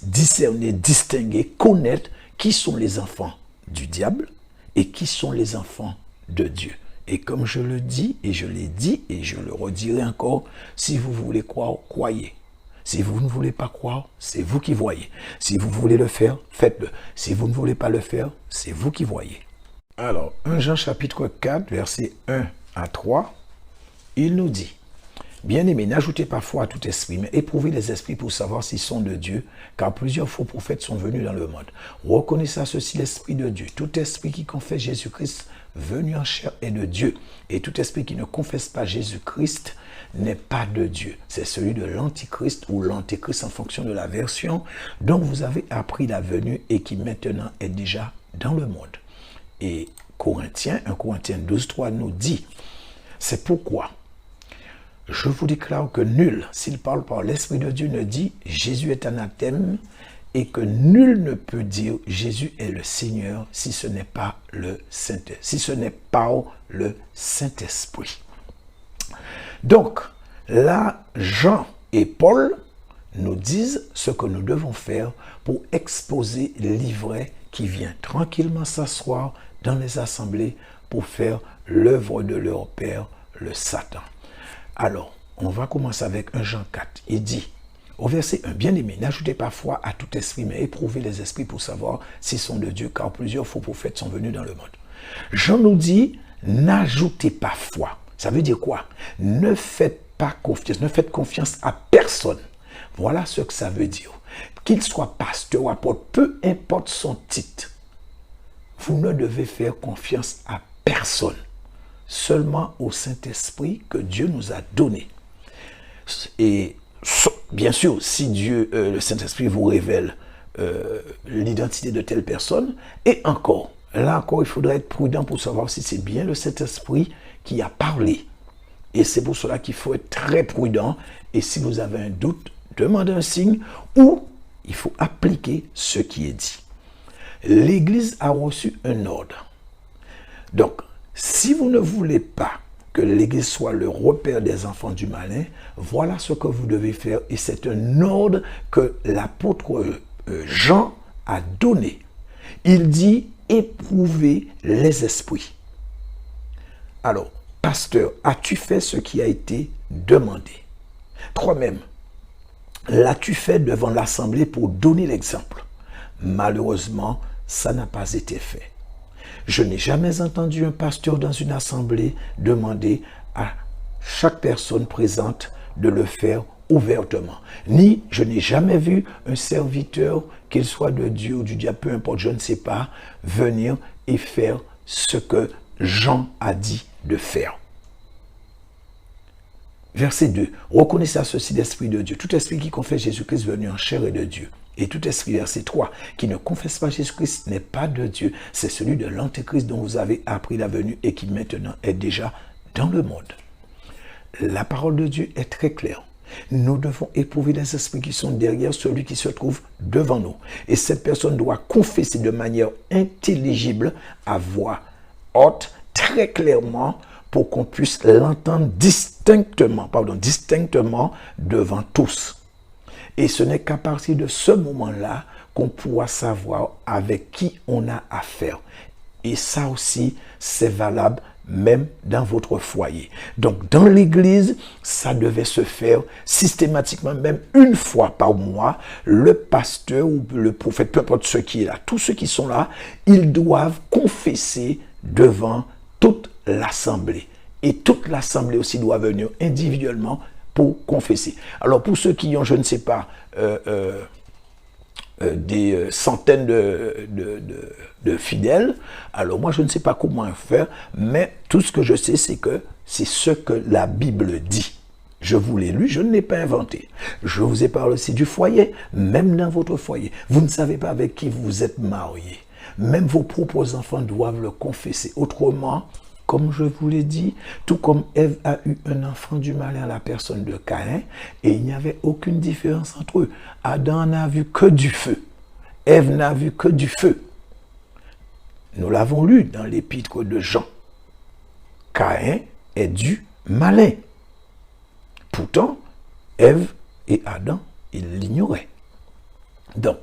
discerner, distinguer, connaître qui sont les enfants du diable et qui sont les enfants de Dieu. Et comme je le dis, et je l'ai dit, et je le redirai encore, si vous voulez croire, croyez. Si vous ne voulez pas croire, c'est vous qui voyez. Si vous voulez le faire, faites-le. Si vous ne voulez pas le faire, c'est vous qui voyez. Alors, 1 Jean chapitre 4, versets 1 à 3, il nous dit, « Bien-aimés, n'ajoutez pas foi à tout esprit, mais éprouvez les esprits pour savoir s'ils sont de Dieu, car plusieurs faux prophètes sont venus dans le monde. Reconnaissez à ceci l'esprit de Dieu. Tout esprit qui confesse Jésus-Christ venu en chair est de Dieu. Et tout esprit qui ne confesse pas Jésus-Christ n'est pas de Dieu. C'est celui de l'antichrist ou l'antéchrist en fonction de la version dont vous avez appris la venue et qui maintenant est déjà dans le monde. Et 1 Corinthiens 12:3 nous dit, c'est pourquoi je vous déclare que nul, s'il parle par l'Esprit de Dieu, ne dit Jésus est anathème et que nul ne peut dire Jésus est le Seigneur si ce n'est pas le Saint-Esprit, si ce n'est pas le Saint-Esprit. Donc, là, Jean et Paul nous disent ce que nous devons faire pour exposer l'ivraie qui vient tranquillement s'asseoir dans les assemblées pour faire l'œuvre de leur père, le Satan. Alors, on va commencer avec 1 Jean 4. Il dit, au verset 1, bien-aimés, n'ajoutez pas foi à tout esprit, mais éprouvez les esprits pour savoir s'ils sont de Dieu, car plusieurs faux prophètes sont venus dans le monde. Jean nous dit, n'ajoutez pas foi. Ça veut dire quoi? Ne faites pas confiance, ne faites confiance à personne. Voilà ce que ça veut dire. Qu'il soit pasteur ou apôtre, peu importe son titre, vous ne devez faire confiance à personne. Seulement au Saint-Esprit que Dieu nous a donné. Et bien sûr, si Dieu, le Saint-Esprit vous révèle l'identité de telle personne, et encore, là encore, il faudrait être prudent pour savoir si c'est bien le Saint-Esprit qui a parlé. Et c'est pour cela qu'il faut être très prudent. Et si vous avez un doute, demandez un signe ou il faut appliquer ce qui est dit. L'Église a reçu un ordre. Donc, si vous ne voulez pas que l'Église soit le repère des enfants du malin, voilà ce que vous devez faire. Et c'est un ordre que l'apôtre Jean a donné. Il dit, éprouvez les esprits. Alors, pasteur, as-tu fait ce qui a été demandé? Toi-même, l'as-tu fait devant l'assemblée pour donner l'exemple? Malheureusement, ça n'a pas été fait. Je n'ai jamais entendu un pasteur dans une assemblée demander à chaque personne présente de le faire ouvertement. Ni je n'ai jamais vu un serviteur, qu'il soit de Dieu ou du diable, peu importe, je ne sais pas, venir et faire ce que Jean a dit de faire. Verset 2. Reconnaissez à ceci l'Esprit de Dieu. Tout esprit qui confesse Jésus-Christ venu en chair est de Dieu. Et tout esprit, verset 3, qui ne confesse pas Jésus-Christ n'est pas de Dieu. C'est celui de l'antéchrist dont vous avez appris la venue et qui maintenant est déjà dans le monde. La parole de Dieu est très claire. Nous devons éprouver les esprits qui sont derrière celui qui se trouve devant nous. Et cette personne doit confesser de manière intelligible à voix haute, très clairement, pour qu'on puisse l'entendre distinctement devant tous. Et ce n'est qu'à partir de ce moment-là qu'on pourra savoir avec qui on a affaire. Et ça aussi, c'est valable même dans votre foyer. Donc, dans l'église, ça devait se faire systématiquement, même une fois par mois. Le pasteur ou le prophète, peu importe ce qui est là, tous ceux qui sont là, ils doivent confesser devant toute l'assemblée. Et toute l'assemblée aussi doit venir individuellement pour confesser. Alors pour ceux qui ont, je ne sais pas, des centaines de fidèles, alors moi je ne sais pas comment faire, mais tout ce que je sais, c'est que c'est ce que la Bible dit. Je vous l'ai lu, je ne l'ai pas inventé. Je vous ai parlé aussi du foyer, même dans votre foyer. Vous ne savez pas avec qui vous êtes marié. Même vos propres enfants doivent le confesser. Autrement, comme je vous l'ai dit, tout comme Ève a eu un enfant du malin à la personne de Caïn, et il n'y avait aucune différence entre eux. Adam n'a vu que du feu. Ève n'a vu que du feu. Nous l'avons lu dans l'épître de Jean. Caïn est du malin. Pourtant, Ève et Adam, ils l'ignoraient. Donc,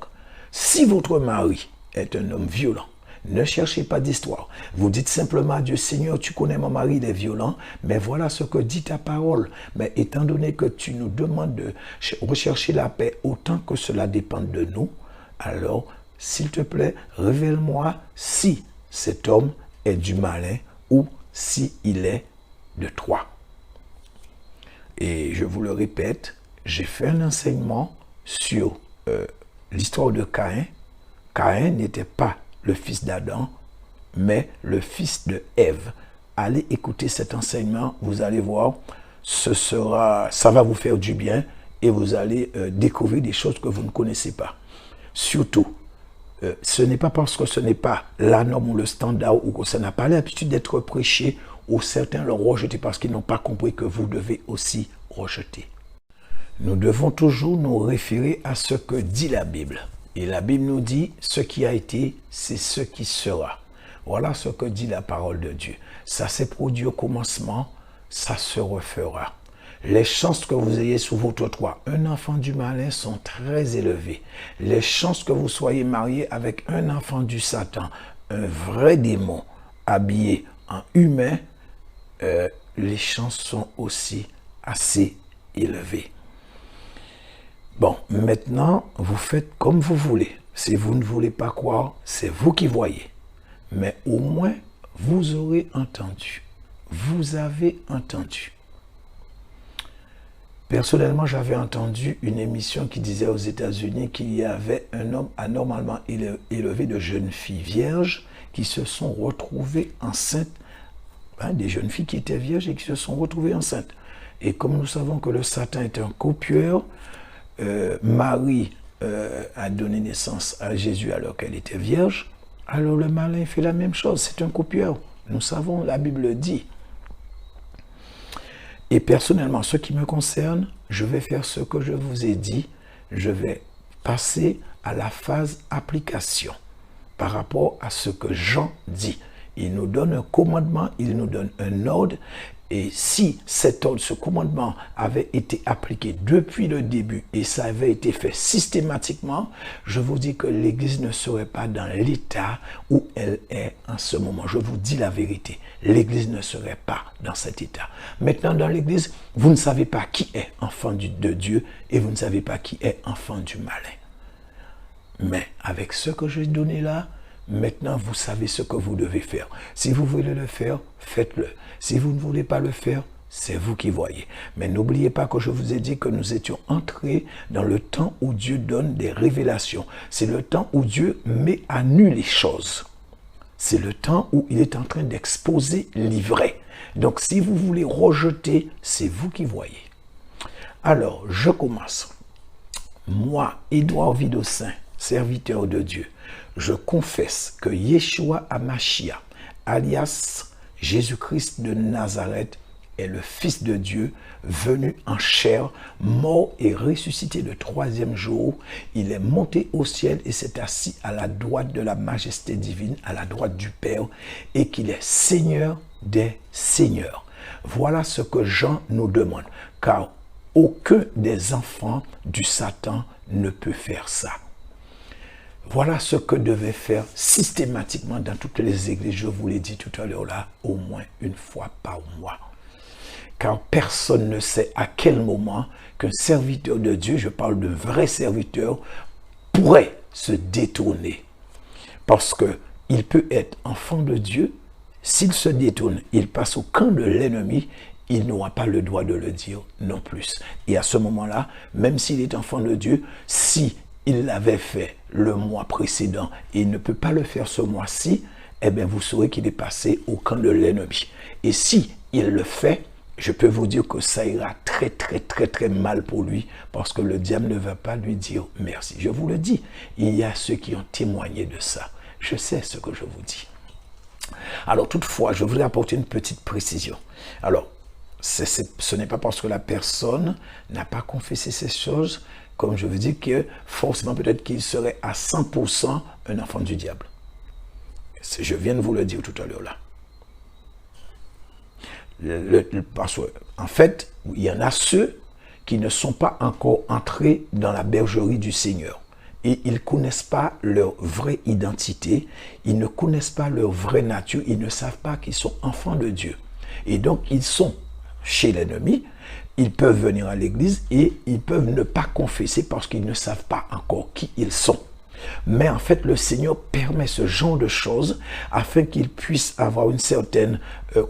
si votre mari est un homme violent, ne cherchez pas d'histoire. Vous dites simplement à Dieu, Seigneur, tu connais mon mari, il est violent, mais voilà ce que dit ta parole. Mais étant donné que tu nous demandes de rechercher la paix autant que cela dépend de nous, alors, s'il te plaît, révèle-moi si cet homme est du malin ou si il est de toi. Et je vous le répète, j'ai fait un enseignement sur l'histoire de Caïn. Caïn n'était pas le fils d'Adam, mais le fils de Ève. Allez écouter cet enseignement, vous allez voir, ça va vous faire du bien et vous allez découvrir des choses que vous ne connaissez pas. Surtout, ce n'est pas parce que ce n'est pas la norme ou le standard ou que ça n'a pas l'habitude d'être prêché ou certains l'ont rejeté parce qu'ils n'ont pas compris que vous devez aussi rejeter. Nous devons toujours nous référer à ce que dit la Bible. Et la Bible nous dit, ce qui a été, c'est ce qui sera. Voilà ce que dit la parole de Dieu. Ça s'est produit au commencement, ça se refera. Les chances que vous ayez sous votre toit un enfant du malin sont très élevées. Les chances que vous soyez marié avec un enfant du Satan, un vrai démon habillé en humain, les chances sont aussi assez élevées. Bon, maintenant, vous faites comme vous voulez. Si vous ne voulez pas croire, c'est vous qui voyez. Mais au moins, vous aurez entendu. Vous avez entendu. Personnellement, j'avais entendu une émission qui disait aux États-Unis qu'il y avait un homme anormalement élevé de jeunes filles vierges qui se sont retrouvées enceintes. Des jeunes filles qui étaient vierges et qui se sont retrouvées enceintes. Et comme nous savons que le Satan est un copieur, Marie a donné naissance à Jésus alors qu'elle était vierge, alors le malin fait la même chose, c'est un copieur. Nous savons, la Bible le dit. Et personnellement, ce qui me concerne, je vais faire ce que je vous ai dit, je vais passer à la phase application par rapport à ce que Jean dit. Il nous donne un commandement, il nous donne un ordre. Et si cet ordre, ce commandement avait été appliqué depuis le début et ça avait été fait systématiquement, je vous dis que l'Église ne serait pas dans l'état où elle est en ce moment. Je vous dis la vérité, l'Église ne serait pas dans cet état. Maintenant, dans l'Église, vous ne savez pas qui est enfant de Dieu et vous ne savez pas qui est enfant du malin. Mais avec ce que j'ai donné là, maintenant, vous savez ce que vous devez faire. Si vous voulez le faire, faites-le. Si vous ne voulez pas le faire, c'est vous qui voyez. Mais n'oubliez pas que je vous ai dit que nous étions entrés dans le temps où Dieu donne des révélations. C'est le temps où Dieu met à nu les choses. C'est le temps où il est en train d'exposer l'ivraie. Donc, si vous voulez rejeter, c'est vous qui voyez. Alors, je commence. Moi, Édouard Vidocin, serviteur de Dieu, je confesse que Yeshua HaMashiach, alias Jésus-Christ de Nazareth, est le Fils de Dieu, venu en chair, mort et ressuscité le troisième jour. Il est monté au ciel et s'est assis à la droite de la majesté divine, à la droite du Père, et qu'il est Seigneur des Seigneurs. Voilà ce que Jean nous demande, car aucun des enfants du Satan ne peut faire ça. Voilà ce que devait faire systématiquement dans toutes les églises, je vous l'ai dit tout à l'heure là, au moins une fois par mois. Car personne ne sait à quel moment qu'un serviteur de Dieu, je parle de vrai serviteur, pourrait se détourner. Parce qu'il peut être enfant de Dieu, s'il se détourne, il passe au camp de l'ennemi, il n'aura pas le droit de le dire non plus. Et à ce moment-là, même s'il est enfant de Dieu, si il l'avait fait le mois précédent et il ne peut pas le faire ce mois-ci, eh bien vous saurez qu'il est passé au camp de l'ennemi. Et si il le fait, je peux vous dire que ça ira très très mal pour lui parce que le diable ne va pas lui dire merci. Je vous le dis, il y a ceux qui ont témoigné de ça. Je sais ce que je vous dis. Alors toutefois, je voudrais apporter une petite précision. Alors, ce n'est pas parce que la personne n'a pas confessé ces choses, comme je vous dis, que forcément peut-être qu'il serait à 100% un enfant du diable. Je viens de vous le dire tout à l'heure là. Parce qu'en fait, il y en a ceux qui ne sont pas encore entrés dans la bergerie du Seigneur. Et ils ne connaissent pas leur vraie identité, ils ne connaissent pas leur vraie nature, ils ne savent pas qu'ils sont enfants de Dieu. Et donc, ils sont chez l'ennemi, ils peuvent venir à l'église et ils peuvent ne pas confesser parce qu'ils ne savent pas encore qui ils sont. Mais en fait, le Seigneur permet ce genre de choses afin qu'ils puissent avoir une certaine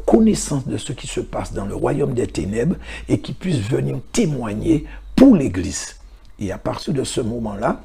connaissance de ce qui se passe dans le royaume des ténèbres et qu'ils puissent venir témoigner pour l'Église. Et à partir de ce moment-là,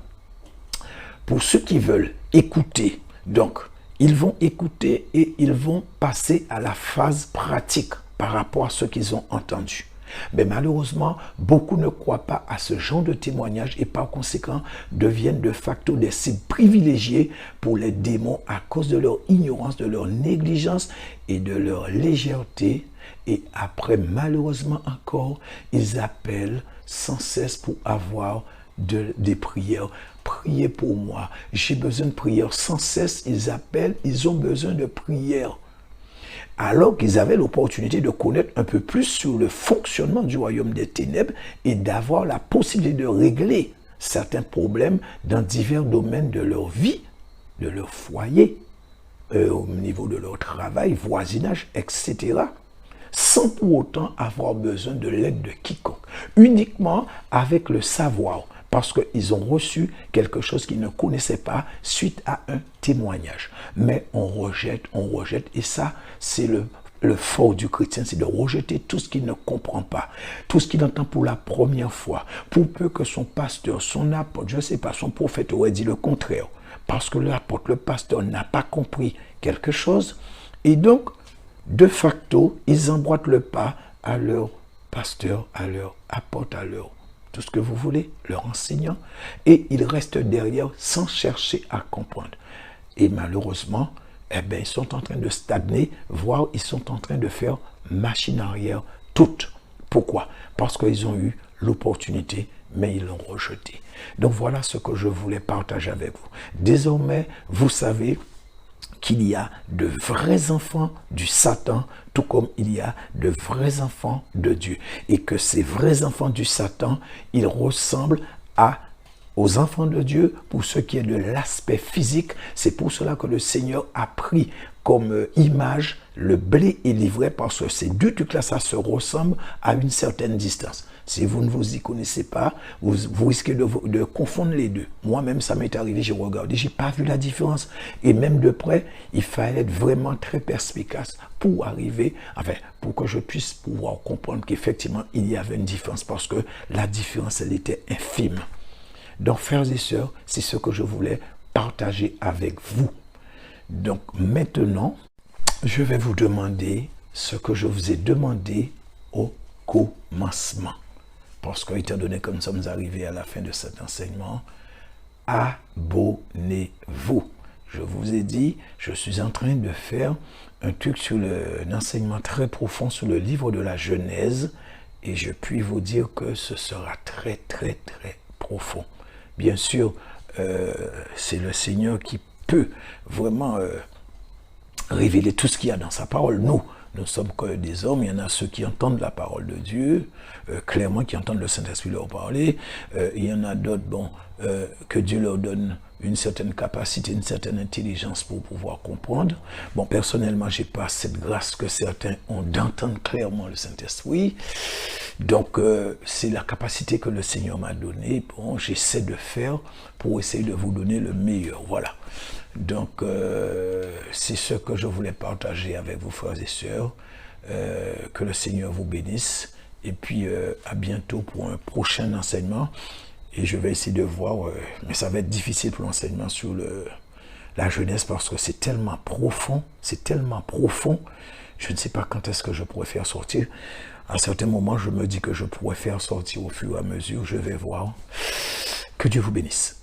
pour ceux qui veulent écouter, donc, ils vont écouter et ils vont passer à la phase pratique par rapport à ce qu'ils ont entendu. Mais malheureusement, beaucoup ne croient pas à ce genre de témoignage et par conséquent deviennent de facto des cibles privilégiées pour les démons à cause de leur ignorance, de leur négligence et de leur légèreté. Et après, malheureusement encore, ils appellent sans cesse pour avoir des prières. Priez pour moi, j'ai besoin de prière. Sans cesse, ils appellent, ils ont besoin de prière. Alors qu'ils avaient l'opportunité de connaître un peu plus sur le fonctionnement du royaume des ténèbres et d'avoir la possibilité de régler certains problèmes dans divers domaines de leur vie, de leur foyer, au niveau de leur travail, voisinage, etc., sans pour autant avoir besoin de l'aide de quiconque, uniquement avec le savoir, parce qu'ils ont reçu quelque chose qu'ils ne connaissaient pas suite à un témoignage. Mais on rejette, et ça, c'est le fort du chrétien, c'est de rejeter tout ce qu'il ne comprend pas, tout ce qu'il entend pour la première fois, pour peu que son pasteur, son apôtre, je ne sais pas, son prophète aurait dit le contraire, parce que l'apôtre, le pasteur n'a pas compris quelque chose, et donc, de facto, ils emboîtent le pas à leur pasteur, à leur apôtre, à leur tout ce que vous voulez, leur enseignant, et ils restent derrière sans chercher à comprendre. Et malheureusement, ils sont en train de stagner, voire ils sont en train de faire machine arrière toute. Pourquoi? Parce qu'ils ont eu l'opportunité, mais ils l'ont rejeté. Donc voilà ce que je voulais partager avec vous. Désormais, vous savez qu'il y a de vrais enfants du Satan, tout comme il y a de vrais enfants de Dieu. Et que ces vrais enfants du Satan, ils ressemblent aux enfants de Dieu pour ce qui est de l'aspect physique. C'est pour cela que le Seigneur a pris comme image le blé et l'ivraie, parce que ces deux trucs-là, ça se ressemble à une certaine distance. Si vous ne vous y connaissez pas, vous risquez de confondre les deux. Moi-même, ça m'est arrivé, j'ai regardé, j'ai pas vu la différence. Et même de près, il fallait être vraiment très perspicace pour arriver, pour que je puisse pouvoir comprendre qu'effectivement, il y avait une différence, parce que la différence, elle était infime. Donc, frères et sœurs, c'est ce que je voulais partager avec vous. Donc, maintenant, je vais vous demander ce que je vous ai demandé au commencement. Parce que, étant donné que nous sommes arrivés à la fin de cet enseignement, abonnez-vous. Je vous ai dit, je suis en train de faire un truc sur un enseignement très profond sur le livre de la Genèse, et je puis vous dire que ce sera très, très, très profond. Bien sûr, c'est le Seigneur qui peut vraiment révéler tout ce qu'il y a dans sa parole. Nous sommes que des hommes, il y en a ceux qui entendent la parole de Dieu, clairement qui entendent le Saint-Esprit leur parler, il y en a d'autres, que Dieu leur donne une certaine capacité, une certaine intelligence pour pouvoir comprendre. Bon, personnellement, je n'ai pas cette grâce que certains ont d'entendre clairement le Saint-Esprit. Donc, c'est la capacité que le Seigneur m'a donnée. Bon, j'essaie de faire pour essayer de vous donner le meilleur. Voilà. Donc, c'est ce que je voulais partager avec vous, frères et sœurs. Que le Seigneur vous bénisse. Et puis, à bientôt pour un prochain enseignement. Et je vais essayer de voir, mais ça va être difficile pour l'enseignement sur la jeunesse, parce que c'est tellement profond, je ne sais pas quand est-ce que je pourrais faire sortir. À certains moments, je me dis que je pourrais faire sortir au fur et à mesure, je vais voir. Que Dieu vous bénisse.